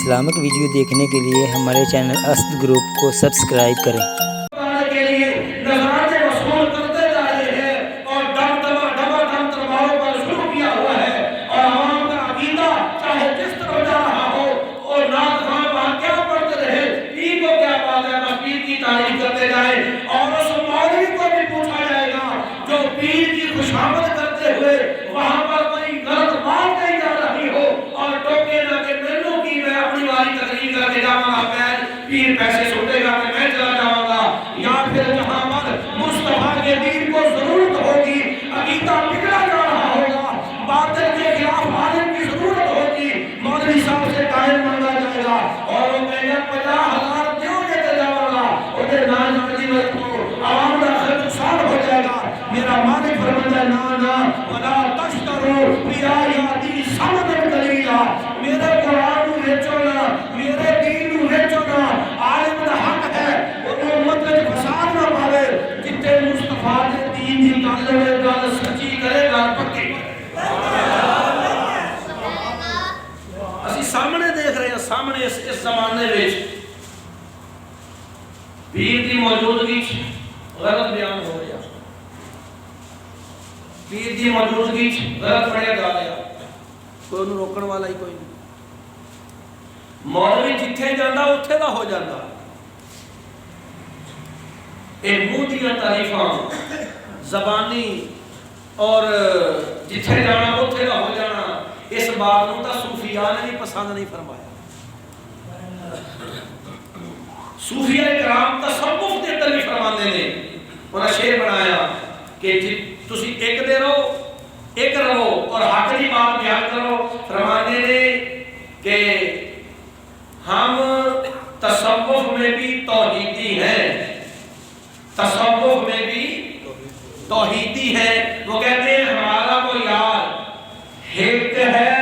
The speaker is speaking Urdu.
اسلامک ویڈیو دیکھنے کے لیے ہمارے چینل اسد گروپ کو سبسکرائب کریں۔ اور اس مولوی کو بھی پوچھا جائے گا جو پیر کی خوشامد کرتے ہوئے وہاں پر کوئی غلط بات کہی جا رہی ہو اور ٹوکے نہ کہ مینوں کی میں اپنی والی تقریر کر کے جاؤں گا، پیر پیسے سوٹے گا کہ میں چلا جاؤں گا، یا پھر جہاں پر مصطفیٰ کے دین کو ضرورت ہوگی، عقیدہ بگڑا جا رہا ہوگا، باطل کے خلاف عالم کی ضرورت ہوگی، مولوی صاحب سے ٹائم مانگا جائے گا اور وہ کہے گا 50,000 کیوں دیتے جاؤں گا، انہیں نہ جانتی وقت کو عوام کا خرچ نقصان ہو جائے گا۔ میرا مالک فرماتا ہے نا وَلَا تَشْتَرُوا بِآيَاتِي ثَمَنًا قَلِيلًا، میرے قرآن کو بیچو نا، میرے دین کو بیچو نا، عالم کا حق ہے وہ امت میں فساد نہ پاوے، جتنے مصطفیٰ نے دین دی گل سچی کرے گا پکی اسی سامنے دیکھ رہے ہیں، سامنے اس زمانے میں پیر دی موجودگی غلط بیان ہو رہا، پیر دی موجودگی غلط پڑھیا جا رہا، کوئی انہوں روکن والا ہی کوئی نہیں، مولوی جتھے جاندہ اتھے دا ہو جاندہ، ایک منہ دیا تعریفاں زبانی اور جتھے جانا اتھے دا ہو جانا، اس بات نوں تا صوفیاء نے بھی پسند نہیں فرمایا۔ صوفیاء کرام تصوف دے اندر بھی فرماندے نے، انہاں شعر بنایا کہ تسی ایک دے رہو ایک رہو اور حق دی بات بیان کرو، فرماندے نے کہ ہم تصوف میں بھی توحیدی ہیں، تصوف میں بھی توحیدی ہیں، وہ کہتے ہیں ہمارا وہ یار ایک ہے